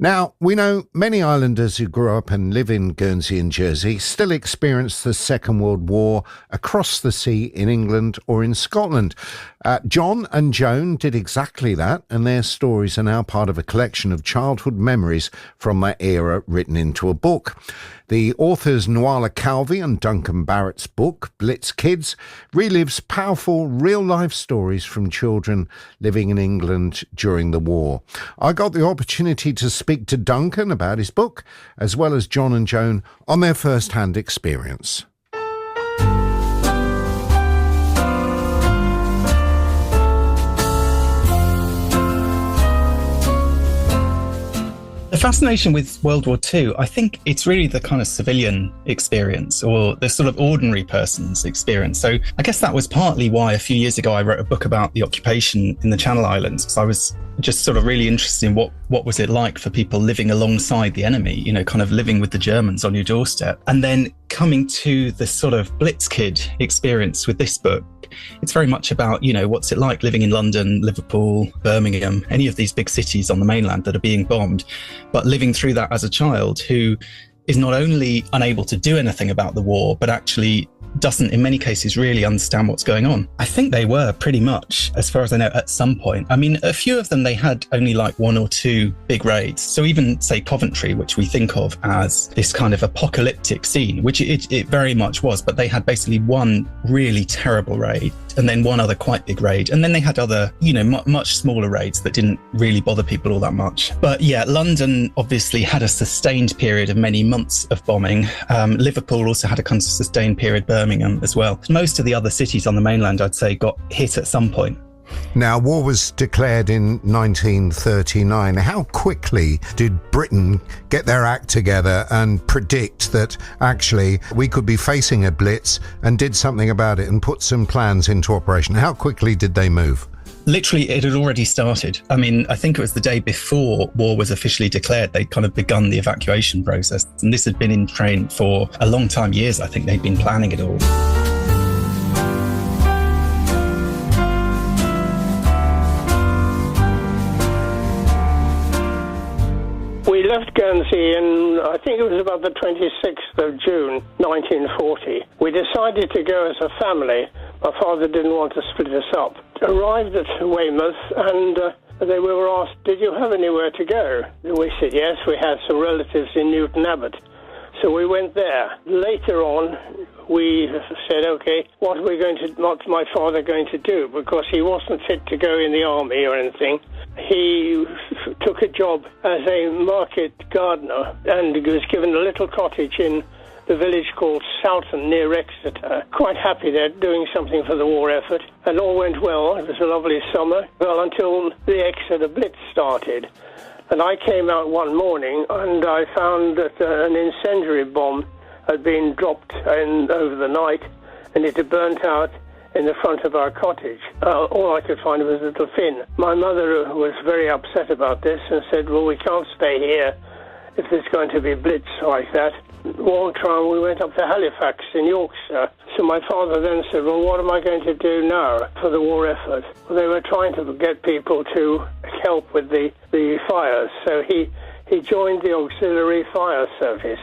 Now, we know many islanders who grew up and live in Guernsey and Jersey still experience the Second World War across the sea in England or in Scotland. John and Joan did exactly that, and their stories are now part of a collection of childhood memories from that era written into a book. The authors Nuala Calvi and Duncan Barrett's book, Blitz Kids, relives powerful real-life stories from children living in England during the war. I got the opportunity to speak to Duncan about his book, as well as John and Joan on their first-hand experience. The fascination with World War II, I think it's really the kind of civilian experience or the sort of ordinary person's experience. So I guess that was partly why a few years ago I wrote a book about the occupation in the Channel Islands, because I was just sort of really interested in what was it like for people living alongside the enemy, you know, kind of living with the Germans on your doorstep. And then coming to the sort of Blitz kid experience with this book, it's very much about, you know, what's it like living in London, Liverpool, Birmingham, any of these big cities on the mainland that are being bombed, but living through that as a child who is not only unable to do anything about the war, but actually doesn't, in many cases, really understand what's going on. I think they were pretty much, as far as I know, at some point. I mean, a few of them, they had only like one or two big raids. So even, say, Coventry, which we think of as this kind of apocalyptic scene, which it very much was, but they had basically one really terrible raid and then one other quite big raid. And then they had other, you know, much smaller raids that didn't really bother people all that much. But yeah, London obviously had a sustained period of many months of bombing. Liverpool also had a kind of sustained period, Birmingham as well. Most of the other cities on the mainland, I'd say, got hit at some point. Now, war was declared in 1939. How quickly did Britain get their act together and predict that actually we could be facing a blitz, and did something about it and put some plans into operation? How quickly did they move? Literally, it had already started. I mean, I think it was the day before war was officially declared, they'd kind of begun the evacuation process. And this had been in train for a long time, years. I think they'd been planning it all. We left Guernsey in, I think it was about the 26th of June, 1940. We decided to go as a family. My father didn't want to split us up. Arrived at Weymouth, and they were asked, did you have anywhere to go? We said yes, we had some relatives in Newton Abbot. So we went there. Later on, we said, okay, what's my father going to do? Because he wasn't fit to go in the army or anything. He took a job as a market gardener, and he was given a little cottage in the village called Soughton near Exeter. Quite happy there, doing something for the war effort. And all went well. It was a lovely summer. Well, until the Exeter Blitz started. And I came out one morning and I found that an incendiary bomb had been dropped over the night, and it had burnt out in the front of our cottage. All I could find was a little fin. My mother was very upset about this and said, well, we can't stay here if there's going to be blitz like that. One time we went up to Halifax in Yorkshire. So my father then said, well, what am I going to do now for the war effort? Well, they were trying to get people to help with the fires. So he joined the auxiliary fire service,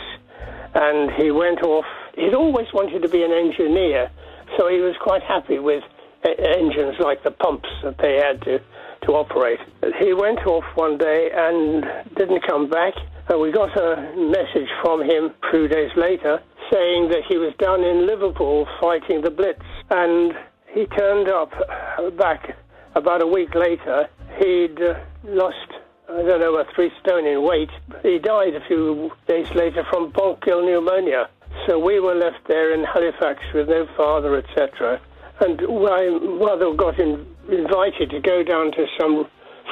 and he went off. He'd always wanted to be an engineer, so he was quite happy with engines like the pumps that they had to operate. He went off one day and didn't come back. And we got a message from him a few days later saying that he was down in Liverpool fighting the Blitz. And he turned up back about a week later. He'd lost, 3 stone in weight. He died a few days later from bronchial pneumonia. So we were left there in Halifax with no father, etc. And my mother got invited to go down to some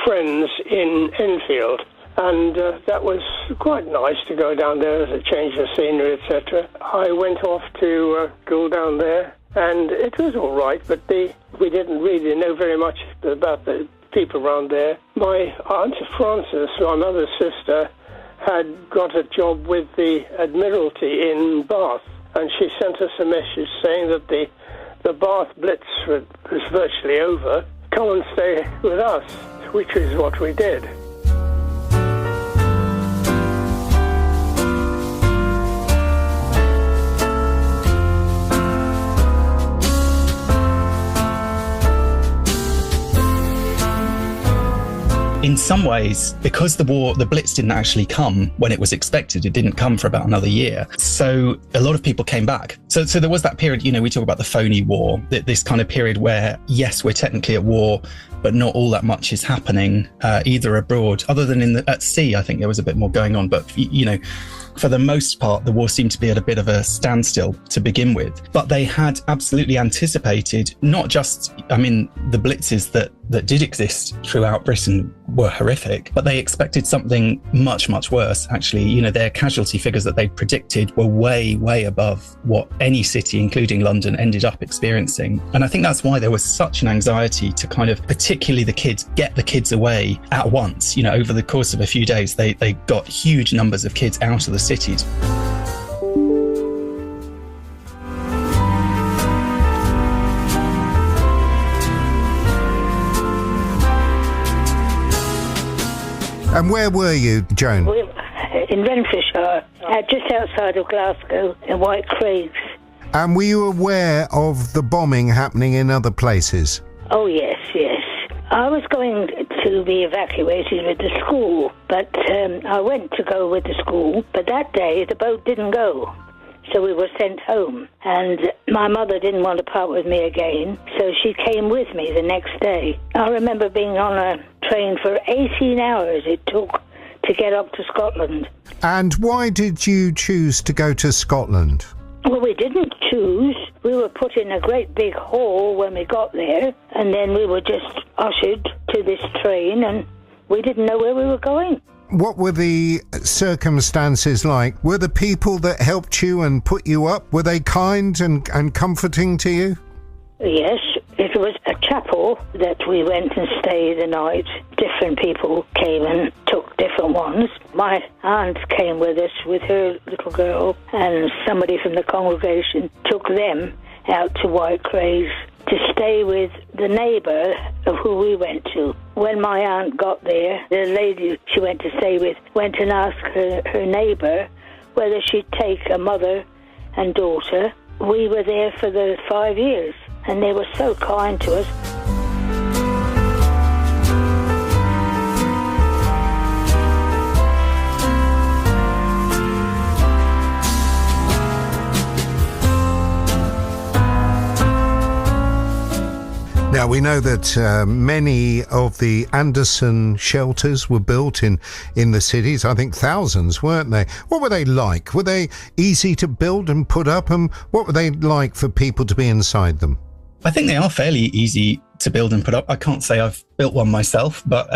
friends in Enfield. And that was quite nice to go down there as a change of scenery, etc. I went off to school down there, and it was all right, but we didn't really know very much about the people around there. My Aunt Frances, my mother's sister, had got a job with the Admiralty in Bath, and she sent us a message saying that the Bath Blitz was virtually over. Come and stay with us, which is what we did. some ways, because the Blitz didn't actually come when it was expected, it didn't come for about another year. So a lot of people came back. So there was that period, we talk about the phony war, this kind of period where, yes, we're technically at war, but not all that much is happening, either abroad, other than at sea. I think there was a bit more going on. But, for the most part, the war seemed to be at a bit of a standstill to begin with. But they had absolutely anticipated, not just, the blitzes that did exist throughout Britain were horrific, but they expected something much, much worse. Actually, their casualty figures that they predicted were way, way above what any city, including London, ended up experiencing. And I think that's why there was such an anxiety to kind of, particularly the kids, get the kids away at once. Over the course of a few days, they got huge numbers of kids out of the cities. And where were you, Joan? We're in Renfrewshire, just outside of Glasgow, in White Craigs. And were you aware of the bombing happening in other places? Oh, yes. I was going to be evacuated with the school, but I went to go with the school, but that day the boat didn't go. So we were sent home, and my mother didn't want to part with me again, so she came with me the next day. I remember being on a train for 18 hours it took to get up to Scotland. And why did you choose to go to Scotland? Well, we didn't choose. We were put in a great big hall when we got there, and then we were just ushered to this train, and we didn't know where we were going. What were the circumstances like? Were the people that helped you and put you up, were they kind and comforting to you? Yes, it was a chapel that we went and stayed the night. Different people came and took different ones. My aunt came with us with her little girl, and somebody from the congregation took them out to White Craigs to stay with the neighbour of who we went to. When my aunt got there, the lady she went to stay with went and asked her neighbour whether she'd take a mother and daughter. We were there for the 5 years, and they were so kind to us. Now, we know that many of the Anderson shelters were built in the cities. I think thousands, weren't they? What were they like? Were they easy to build and put up? And what were they like for people to be inside them? I think they are fairly easy to build and put up. I can't say I've built one myself, but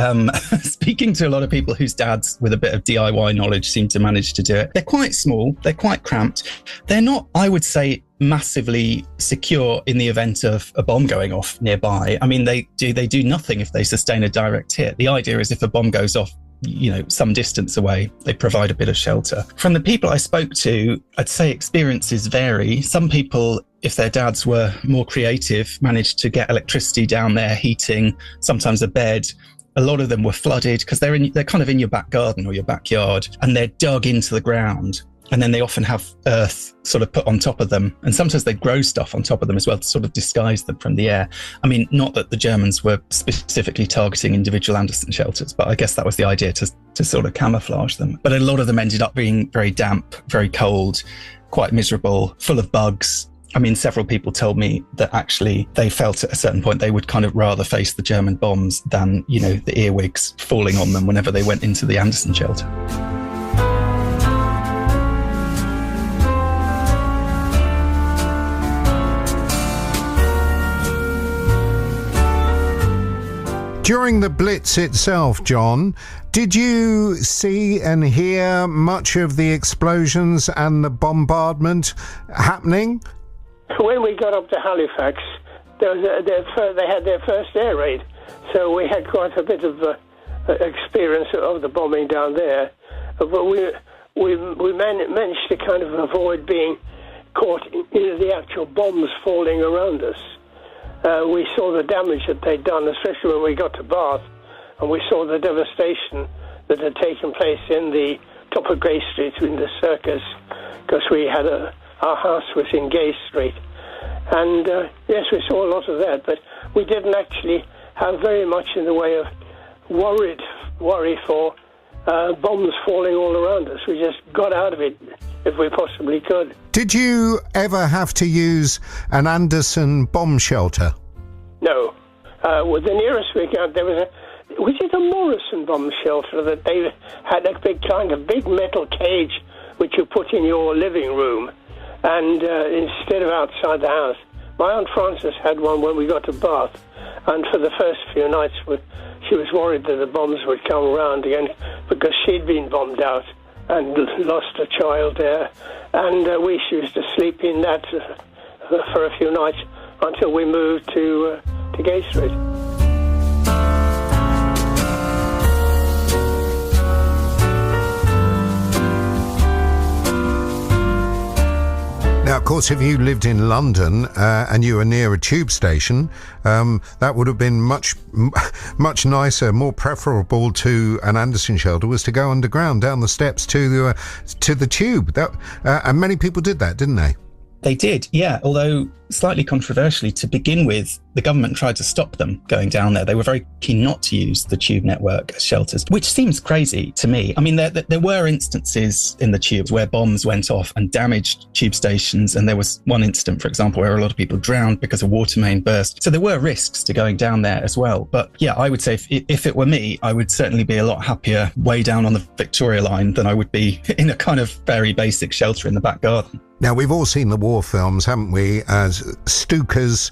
speaking to a lot of people whose dads with a bit of DIY knowledge seem to manage to do it. They're quite small, they're quite cramped. They're not, I would say, massively secure in the event of a bomb going off nearby. I mean, they do nothing if they sustain a direct hit. The idea is if a bomb goes off, some distance away, they provide a bit of shelter. From the people I spoke to, I'd say experiences vary. Some people, if their dads were more creative, managed to get electricity down there, heating, sometimes a bed. A lot of them were flooded because they're kind of in your back garden or your backyard, and they're dug into the ground. And then they often have earth sort of put on top of them. And sometimes they grow stuff on top of them as well to sort of disguise them from the air. I mean, not that the Germans were specifically targeting individual Anderson shelters, but I guess that was the idea to sort of camouflage them. But a lot of them ended up being very damp, very cold, quite miserable, full of bugs. I mean, several people told me that actually they felt at a certain point they would kind of rather face the German bombs than, the earwigs falling on them whenever they went into the Anderson shelter. During the Blitz itself, John, did you see and hear much of the explosions and the bombardment happening? When we got up to Halifax, they had their first air raid, so we had quite a bit of experience of the bombing down there. But we managed to kind of avoid being caught in the actual bombs falling around us. We saw the damage that they'd done, especially when we got to Bath, and we saw the devastation that had taken place in the top of Gay Street in the circus, because we had our house was in Gay Street. And yes, we saw a lot of that, but we didn't actually have very much in the way of worried worry for bombs falling all around us. We just got out of it if we possibly could. Did you ever have to use an Anderson bomb shelter? No. Well, the nearest we got, there was it a Morrison bomb shelter that they had a big metal cage which you put in your living room, and instead of outside the house. My Aunt Frances had one when we got to Bath, and for the first few nights she was worried that the bombs would come around again because she'd been bombed out and lost a child there, and we used to sleep in that for a few nights until we moved to Gay Street. Now, of course, if you lived in London and you were near a tube station, that would have been much nicer, more preferable to an Anderson shelter, was to go underground down the steps to the tube. And many people did that, didn't they? They did, yeah, although slightly controversially, to begin with, the government tried to stop them going down there. They were very keen not to use the tube network as shelters, which seems crazy to me. I mean, there were instances in the tubes where bombs went off and damaged tube stations. And there was one incident, for example, where a lot of people drowned because a water main burst. So there were risks to going down there as well. But yeah, I would say if it were me, I would certainly be a lot happier way down on the Victoria line than I would be in a kind of very basic shelter in the back garden. Now, we've all seen the war films, haven't we? As Stukas,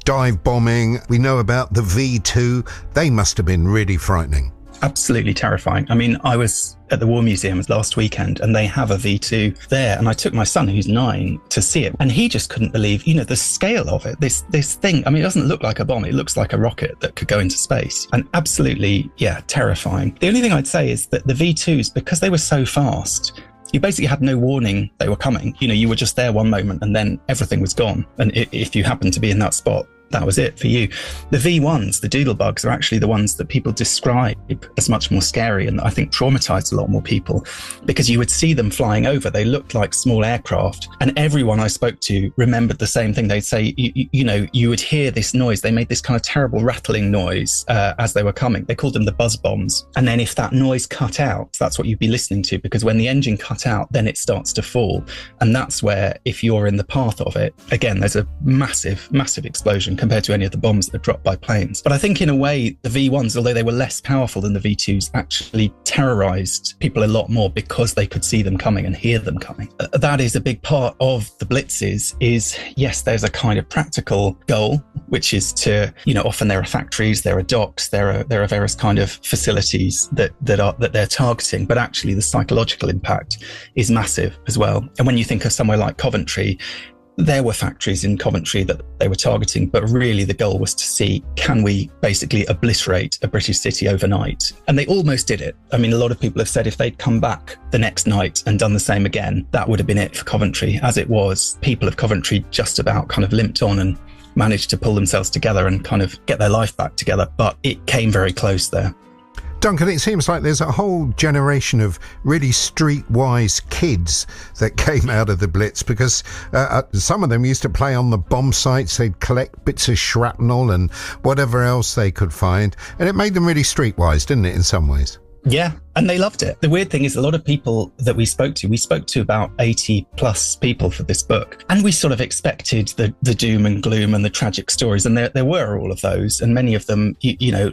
dive bombing. We know about the V2. They must have been really frightening. Absolutely terrifying. I mean, I was at the War Museum last weekend and they have a V2 there. And I took my son, who's 9, to see it. And he just couldn't believe, the scale of it. This thing, I mean, it doesn't look like a bomb. It looks like a rocket that could go into space. And absolutely, terrifying. The only thing I'd say is that the V2s, because they were so fast, you basically had no warning they were coming. You were just there one moment and then everything was gone. And if you happened to be in that spot, that was it for you. The V1s, the doodlebugs, are actually the ones that people describe as much more scary and I think traumatized a lot more people because you would see them flying over. They looked like small aircraft and everyone I spoke to remembered the same thing. They'd say, you would hear this noise. They made this kind of terrible rattling noise as they were coming. They called them the buzz bombs. And then if that noise cut out, that's what you'd be listening to because when the engine cut out, then it starts to fall. And that's where, if you're in the path of it, again, there's a massive, massive explosion compared to any of the bombs that are dropped by planes. But I think in a way, the V1s, although they were less powerful than the V2s, actually terrorized people a lot more because they could see them coming and hear them coming. That is a big part of the Blitzes is, yes, there's a kind of practical goal, which is to, often there are factories, there are docks, there are various kind of facilities that they're targeting, but actually the psychological impact is massive as well. And when you think of somewhere like Coventry, there were factories in Coventry that they were targeting, but really the goal was to see, can we basically obliterate a British city overnight? And they almost did it. I mean, a lot of people have said if they'd come back the next night and done the same again, that would have been it for Coventry. As it was, people of Coventry just about kind of limped on and managed to pull themselves together and kind of get their life back together. But it came very close there. Duncan, it seems like there's a whole generation of really streetwise kids that came out of the Blitz because some of them used to play on the bomb sites. They'd collect bits of shrapnel and whatever else they could find. And it made them really streetwise, didn't it, in some ways? Yeah, and they loved it. The weird thing is a lot of people that we spoke to about 80 plus people for this book. And we sort of expected the doom and gloom and the tragic stories. And there were all of those. And many of them,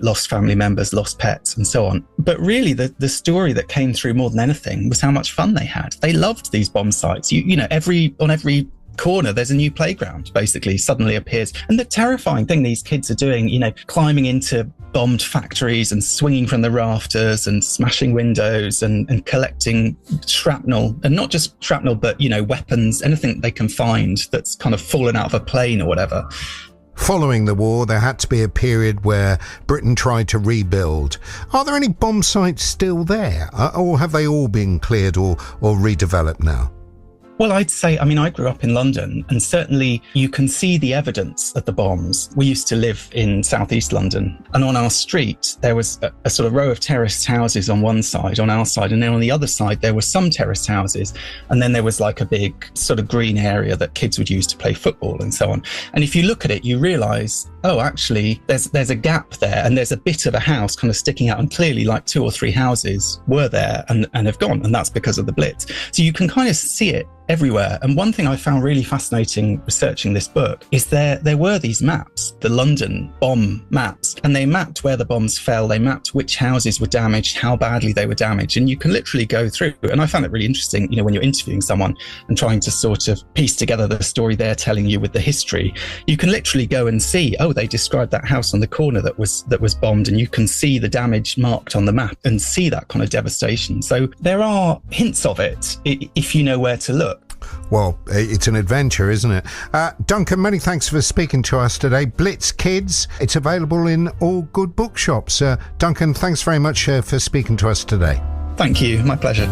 lost family members, lost pets and so on. But really the story that came through more than anything was how much fun they had. They loved these bomb sites. On every corner there's a new playground basically suddenly appears. And the terrifying thing these kids are doing, climbing into bombed factories and swinging from the rafters and smashing windows and collecting shrapnel, and not just shrapnel but weapons, anything they can find that's kind of fallen out of a plane or whatever. Following the war, there had to be a period where Britain tried to rebuild. Are there any bomb sites still there, or have they all been cleared or redeveloped now? Well, I'd say, I grew up in London, and certainly you can see the evidence of the bombs. We used to live in southeast London, and on our street, there was a sort of row of terraced houses on one side, on our side, and then on the other side, there were some terraced houses, and then there was like a big sort of green area that kids would use to play football and so on. And if you look at it, you realise, oh, actually, there's a gap there, and there's a bit of a house kind of sticking out, and clearly like 2 or 3 houses were there and have gone, and that's because of the Blitz. So you can kind of see it everywhere. And one thing I found really fascinating researching this book is there were these maps, the London bomb maps, and they mapped where the bombs fell, they mapped which houses were damaged, how badly they were damaged, and you can literally go through. And I found it really interesting, when you're interviewing someone and trying to sort of piece together the story they're telling you with the history, you can literally go and see, oh, they described that house on the corner that was bombed, and you can see the damage marked on the map and see that kind of devastation. So there are hints of it if you know where to look. Well, it's an adventure, isn't it? Duncan, many thanks for speaking to us today. Blitz Kids, it's available in all good bookshops. Duncan, thanks very much for speaking to us today. Thank you, my pleasure.